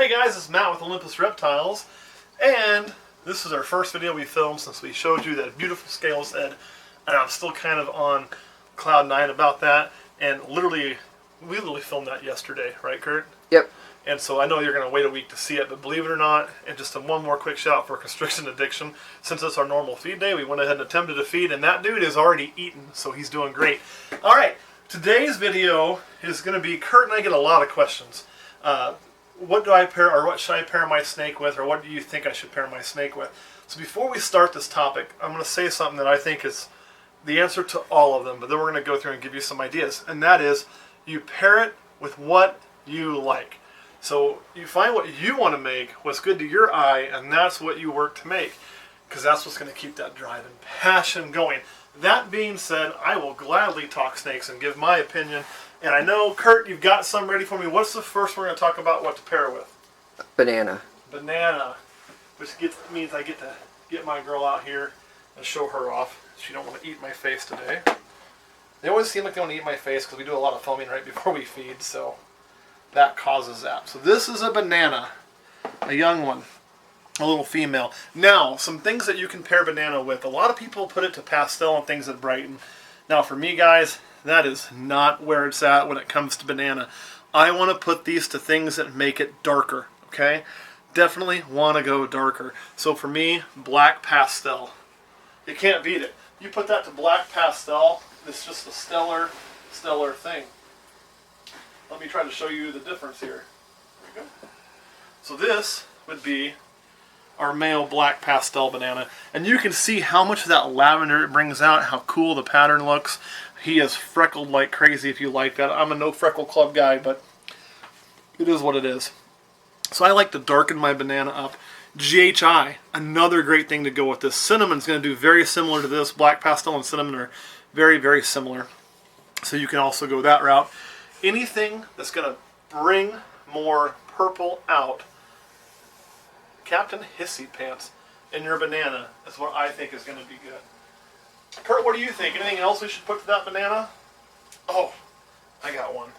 Hey guys, it's Matt with Olympus Reptiles, and this is our first video we filmed since we showed you that beautiful scales head, and I'm still kind of on cloud 9 about that, and we literally filmed that yesterday, right Kurt? Yep. And so I know you're going to wait a week to see it, but believe it or not, and just one more quick shout for Constriction Addiction, since it's our normal feed day, we went ahead and attempted to feed, and that dude is already eaten, so he's doing great. Alright, today's video is going to be, Kurt and I get a lot of questions. What do I pair, or what should I pair my snake with, or what do you think I should pair my snake with? So before we start this topic, I'm going to say something that I think is the answer to all of them, but then we're going to go through and give you some ideas, and that is, you pair it with what you like. So you find what you want to make, what's good to your eye, and that's what you work to make, because that's what's going to keep that drive and passion going. That being said, I will gladly talk snakes and give my opinion. And I know, Kurt, you've got some ready for me. What's the first we're going to talk about what to pair with? Banana. Banana, which means I get to get my girl out here and show her off. She don't want to eat my face today. They always seem like they want to eat my face because we do a lot of filming right before we feed, so that causes that. So this is a banana, a young one, a little female. Now, some things that you can pair banana with. A lot of people put it to pastel and things that brighten. Now, for me, guys, that is not where it's at when it comes to banana. I want to put these to things that make it darker, okay? Definitely want to go darker. So for me, black pastel. You can't beat it. You put that to black pastel, it's just a stellar thing. Let me try to show you the difference here. There we go. So this would be our male black pastel banana. And you can see how much of that lavender it brings out, how cool the pattern looks. He is freckled like crazy if you like that. I'm a no freckle club guy, but it is what it is. So I like to darken my banana up. GHI, another great thing to go with this. Cinnamon's going to do very similar to this. Black pastel and cinnamon are very, very similar. So you can also go that route. Anything that's going to bring more purple out, Captain Hissy Pants in your banana is what I think is going to be good. Kurt, what do you think? Anything else we should put to that banana? Oh, I got one.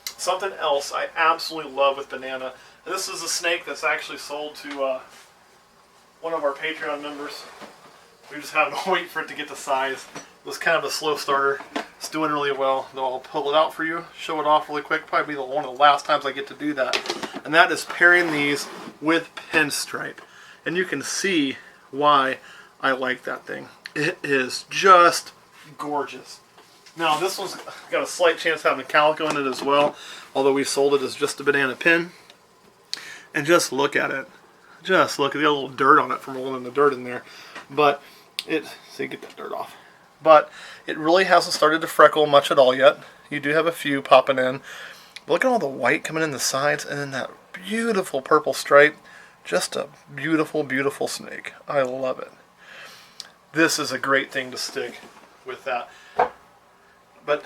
Something else I absolutely love with banana. This is a snake that's actually sold to one of our Patreon members. We just had to wait for it to get the size. It was kind of a slow starter. It's doing really well. Though I'll pull it out for you, show it off really quick. Probably be one of the last times I get to do that. And that is pairing these with pinstripe. And you can see why I like that thing. It is just gorgeous. Now this one's got a slight chance of having calico in it as well, although we sold it as just a banana pin. And just look at it. Just look at the little dirt on it from rolling the dirt in there. But it, see, get that dirt off. But it really hasn't started to freckle much at all yet. You do have a few popping in. But look at all the white coming in the sides, and then that beautiful purple stripe. Just a beautiful, beautiful snake. I love it. This is a great thing to stick with that. But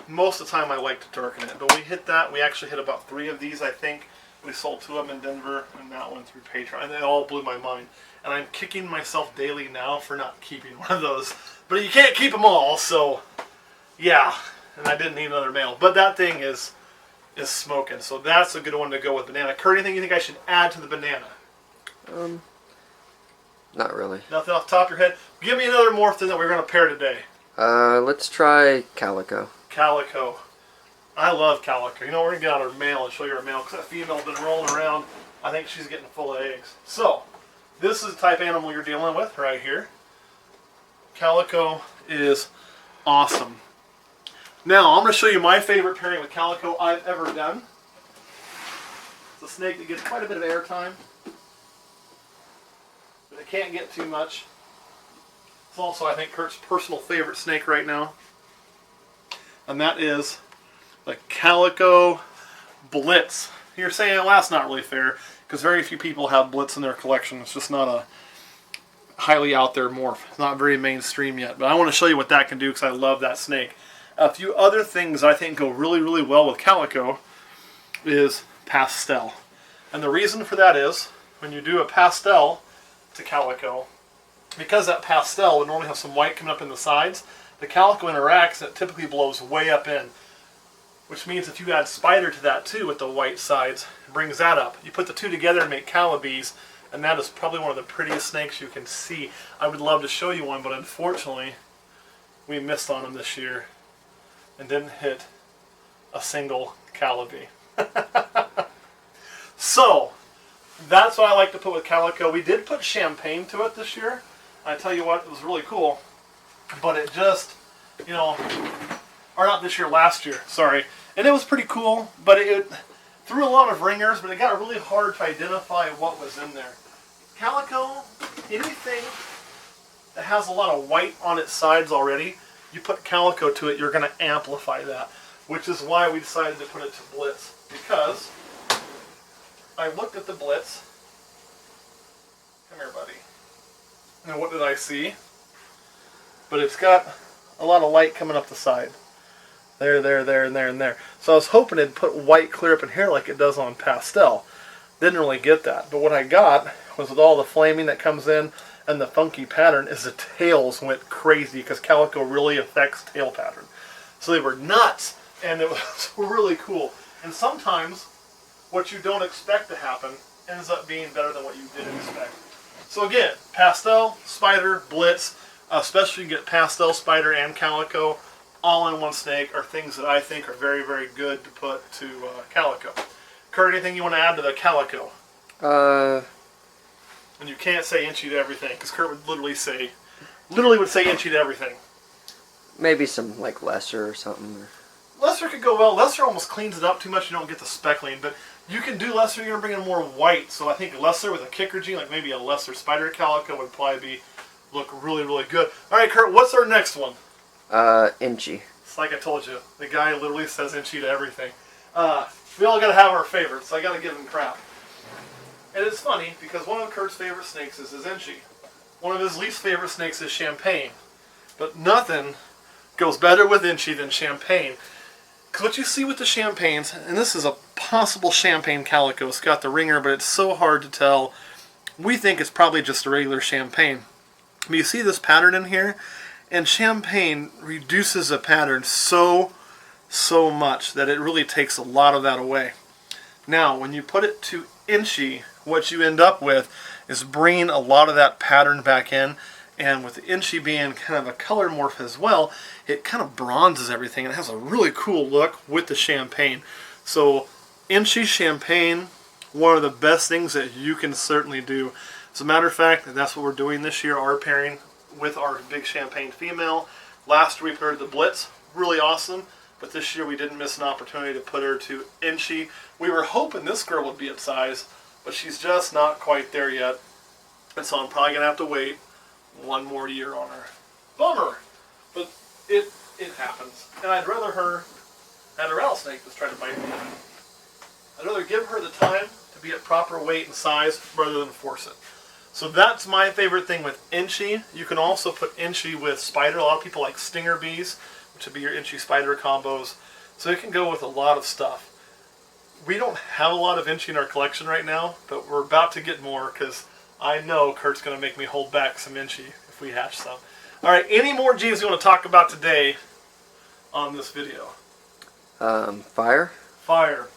most of the time I like to darken it. But we hit that. We actually hit about 3 of these, I think. We sold 2 of them in Denver, and that one through Patreon. And they all blew my mind. And I'm kicking myself daily now for not keeping one of those. But you can't keep them all, so yeah. And I didn't need another male. But that thing is smoking. So that's a good one to go with banana. Kurt, anything you think I should add to the banana? Not really. Nothing off the top of your head? Give me another morph that we're going to pair today. Let's try calico. Calico. I love calico. You know, we're going to get out our male and show you our male, because that female's been rolling around. I think she's getting full of eggs. So, this is the type of animal you're dealing with right here. Calico is awesome. Now, I'm going to show you my favorite pairing with calico I've ever done. It's a snake that gets quite a bit of airtime, but it can't get too much. It's also, I think, Kurt's personal favorite snake right now. And that is the Calico Blitz. You're saying, well, that's not really fair, because very few people have Blitz in their collection. It's just not a highly out there morph. It's not very mainstream yet. But I want to show you what that can do, because I love that snake. A few other things I think go really, really well with calico is pastel. And the reason for that is, when you do a pastel to calico, because that pastel would normally have some white coming up in the sides, the calico interacts and it typically blows way up in. which means if you add spider to that too with the white sides, it brings that up. You put the two together and make calibes, and that is probably one of the prettiest snakes you can see. I would love to show you one, but unfortunately, we missed on them this year and didn't hit a single calibe. So, that's what I like to put with calico. We did put champagne to it this year. I tell you what, it was really cool. But it just, you know, or not this year, last year, sorry. And it was pretty cool, but it threw a lot of ringers, but it got really hard to identify what was in there. Calico, anything that has a lot of white on its sides already, you put calico to it, you're going to amplify that. Which is why we decided to put it to Blitz. Because I looked at the Blitz. Come here, buddy. And what did I see? But it's got a lot of light coming up the side. There, and there, and there. So I was hoping it'd put white clear up in here like it does on pastel. Didn't really get that. But what I got was with all the flaming that comes in and the funky pattern is the tails went crazy because calico really affects tail pattern. So they were nuts and it was really cool. And sometimes what you don't expect to happen ends up being better than what you did expect. So again, pastel, spider, blitz, especially you get pastel, spider, and calico all in one snake are things that I think are very, very good to put to calico. Kurt, anything you want to add to the calico? And you can't say enchi to everything, because Kurt would literally would say enchi to everything. Maybe some like lesser or something. Lesser could go well. Lesser almost cleans it up too much. You don't get the speckling, but you can do lesser. You're going to bring in more white. So I think lesser with a kicker gene, like maybe a lesser spider calico, would probably look really, really good. All right, Kurt, what's our next one? Enchi. It's like I told you. The guy literally says enchi to everything. We all got to have our favorites, so I got to give him crap. And it's funny, because one of Kurt's favorite snakes is his enchi. One of his least favorite snakes is champagne. But nothing goes better with enchi than champagne. Because what you see with the champagnes, and this is a possible champagne calico, it's got the ringer, but it's so hard to tell. We think it's probably just a regular champagne. But you see this pattern in here, and champagne reduces the pattern so much that it really takes a lot of that away. Now, when you put it to enchi, what you end up with is bringing a lot of that pattern back in, and with the enchi being kind of a color morph as well, it kind of bronzes everything. It has a really cool look with the champagne. So enchi champagne, one of the best things that you can certainly do. As a matter of fact, that's what we're doing this year, our pairing with our big champagne female. Last year we paired the Blitz, really awesome. But this year we didn't miss an opportunity to put her to enchi. We were hoping this girl would be at size, but she's just not quite there yet. And so I'm probably going to have to wait one more year on her. Bummer! But it happens. And I'd rather her had a rattlesnake that's trying to bite me. I'd rather give her the time to be at proper weight and size rather than force it. So that's my favorite thing with enchi. You can also put enchi with spider. A lot of people like stinger bees, which would be your enchi spider combos. So it can go with a lot of stuff. We don't have a lot of enchi in our collection right now, but we're about to get more because I know Kurt's going to make me hold back some enchi if we hatch some. All right, any more genes you want to talk about today on this video? Fire. Fire.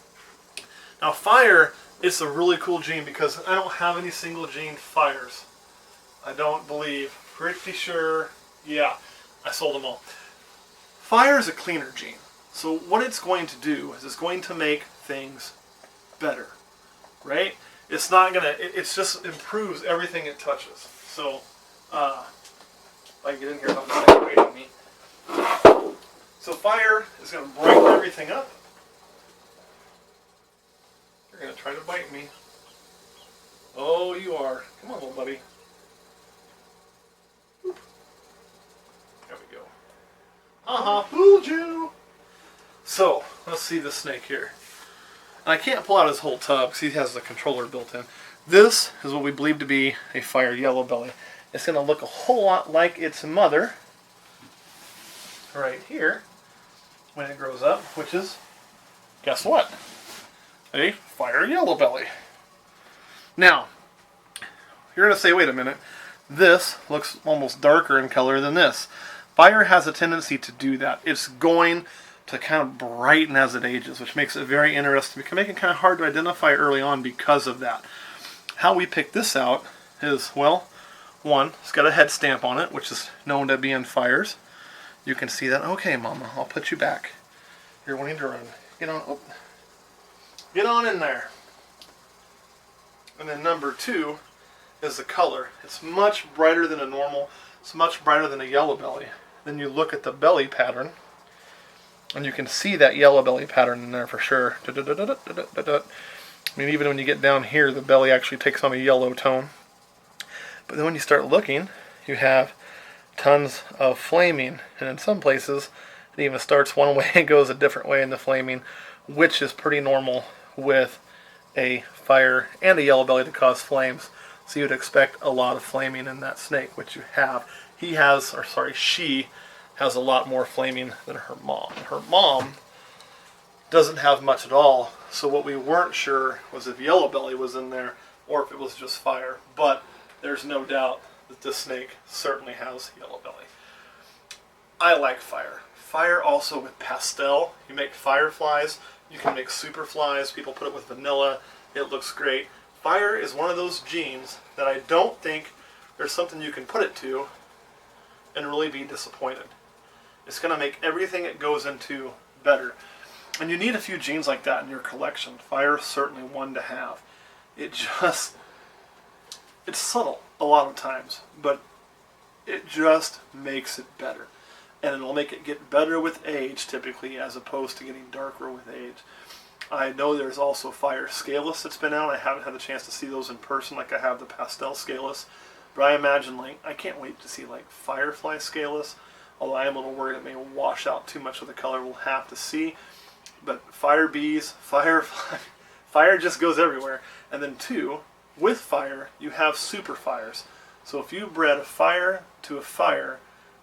Now fire is a really cool gene because I don't have any single gene fires. I don't believe. Pretty sure. Yeah, I sold them all. Fire is a cleaner gene. So what it's going to do is it's going to make things better, right? It's not gonna. It's just improves everything it touches. So, if I can get in here, I'm not waiting me. So fire is gonna brighten everything up. You're gonna try to bite me. Oh, you are. Come on, little buddy. Oop. There we go. Fooled you. So, let's see this snake here. And I can't pull out his whole tub because he has the controller built in. This is what we believe to be a fire yellow belly. It's going to look a whole lot like its mother right here when it grows up, which is, guess what? A fire yellow belly. Now, you're going to say, wait a minute, this looks almost darker in color than this. Fire has a tendency to do that. It's going to kind of brighten as it ages, which makes it very interesting. It can make it kind of hard to identify early on because of that. How we pick this out is, well, one, it's got a head stamp on it, which is known to be in fires. You can see that. Okay, Mama, I'll put you back. You're wanting to run. Get on. Oh. Get on in there. And then number two is the color. It's much brighter than a normal. It's much brighter than a yellow belly. Then you look at the belly pattern, and you can see that yellow belly pattern in there for sure. I mean, even when you get down here, the belly actually takes on a yellow tone. But then when you start looking, you have tons of flaming, and in some places it even starts one way and goes a different way in the flaming, which is pretty normal with a fire and a yellow belly to cause flames. So you'd expect a lot of flaming in that snake, which you have. She has a lot more flaming than her mom. Her mom doesn't have much at all, so what we weren't sure was if yellow belly was in there or if it was just fire. But there's no doubt that this snake certainly has yellow belly. I like fire. Fire also with pastel. You make fireflies. You can make super flies. People put it with vanilla. It looks great. Fire is one of those genes that I don't think there's something you can put it to and really be disappointed. It's going to make everything it goes into better. And you need a few genes like that in your collection. Fire is certainly one to have. It's subtle a lot of times, but it just makes it better. And it'll make it get better with age, typically, as opposed to getting darker with age. I know there's also fire scaleless that's been out. I haven't had the chance to see those in person like I have the pastel scaleless. But I imagine, I can't wait to see, firefly scaleless. Although I am a little worried it may wash out too much of the color. We'll have to see. But fire bees, fire just goes everywhere. And then two, with fire, you have super fires. So if you bred a fire to a fire,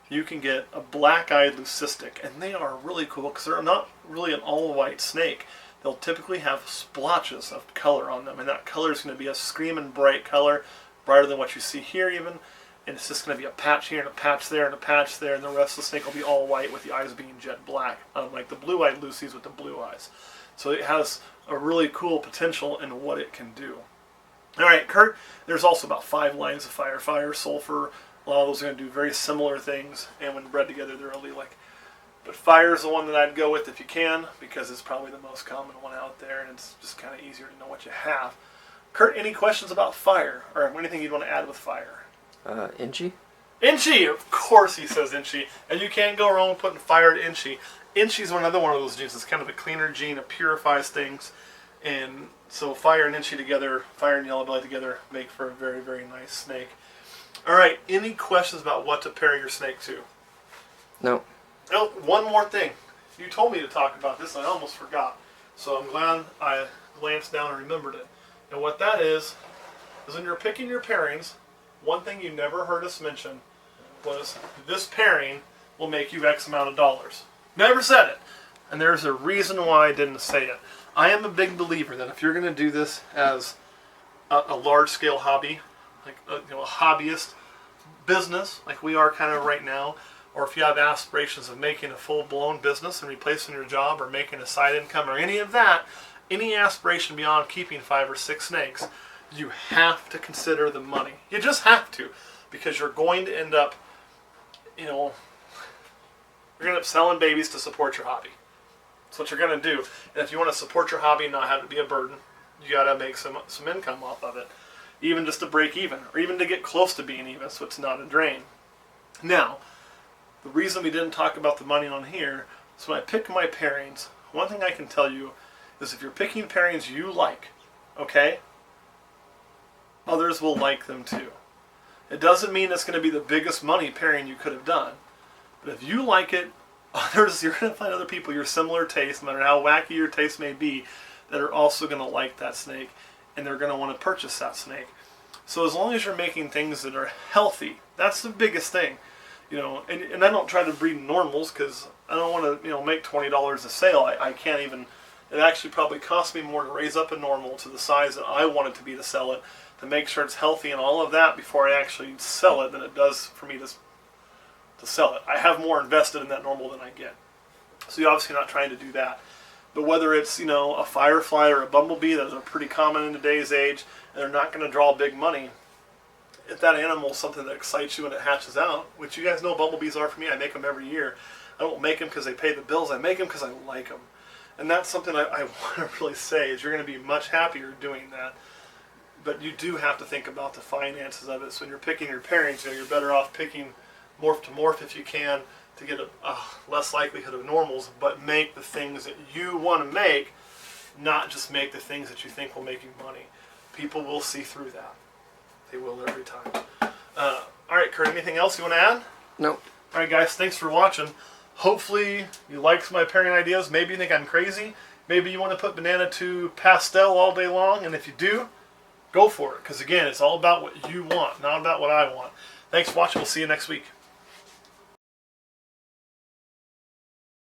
you can get a black-eyed leucistic. And they are really cool because they're not really an all-white snake. They'll typically have splotches of color on them. And that color is going to be a screaming bright color, brighter than what you see here even. And it's just going to be a patch here and a patch there and a patch there. And the rest of the snake will be all white with the eyes being jet black. Unlike the blue-eyed Lucy's with the blue eyes. So it has a really cool potential in what it can do. Alright, Kurt, there's also about 5 lines of fire. Fire, sulfur, a lot of those are going to do very similar things, and when bred together they're really but fire is the one that I'd go with if you can, because it's probably the most common one out there, and it's just kind of easier to know what you have. Kurt, any questions about fire, or anything you'd want to add with fire? Enchi? Enchi! Of course he says enchi, and you can't go wrong with putting fire to enchi. Enchi is another one of those genes. It's kind of a cleaner gene. It purifies things, and so fire and enchi together, fire and yellow belly together, make for a very, very nice snake. Alright, any questions about what to pair your snake to? No. Oh, one more thing. You told me to talk about this, and I almost forgot. So I'm glad I glanced down and remembered it. And what that is when you're picking your pairings, one thing you never heard us mention was this pairing will make you X amount of dollars. Never said it. And there's a reason why I didn't say it. I am a big believer that if you're going to do this as a large-scale hobby, a hobbyist business, like we are kind of right now, or if you have aspirations of making a full-blown business and replacing your job or making a side income or any of that, any aspiration beyond keeping 5 or 6 snakes, you have to consider the money. You just have to, because you're going to end up, you're going to end up selling babies to support your hobby. That's what you're going to do. And if you want to support your hobby and not have it be a burden, you got to make some income off of it. Even just to break even, or even to get close to being even, so it's not a drain. Now, the reason we didn't talk about the money on here is when I pick my pairings, one thing I can tell you is if you're picking pairings you like, okay, others will like them too. It doesn't mean it's going to be the biggest money pairing you could have done, but if you like it, others, you're going to find other people your similar taste, no matter how wacky your taste may be, that are also going to like that snake, and they're going to want to purchase that snake. So as long as you're making things that are healthy, that's the biggest thing. And I don't try to breed normals because I don't want to, make $20 a sale. I can't even. It actually probably costs me more to raise up a normal to the size that I want it to be to sell it, to make sure it's healthy and all of that before I actually sell it than it does for me to sell it. I have more invested in that normal than I get. So you're obviously not trying to do that. But whether it's, a firefly or a bumblebee, those are pretty common in today's age, and they're not going to draw big money. If that animal is something that excites you when it hatches out, which you guys know bumblebees are for me, I make them every year. I don't make them because they pay the bills, I make them because I like them. And that's something I want to really say, is you're going to be much happier doing that. But you do have to think about the finances of it. So when you're picking your pairings, you're better off picking morph to morph if you can, to get a less likelihood of normals, but make the things that you want to make, not just make the things that you think will make you money. People will see through that. They will every time. All right, Kurt, anything else you want to add? No. All right, guys, thanks for watching. Hopefully you like some of my pairing ideas. Maybe you think I'm crazy. Maybe you want to put banana to pastel all day long, and if you do, go for it. Because, again, it's all about what you want, not about what I want. Thanks for watching. We'll see you next week.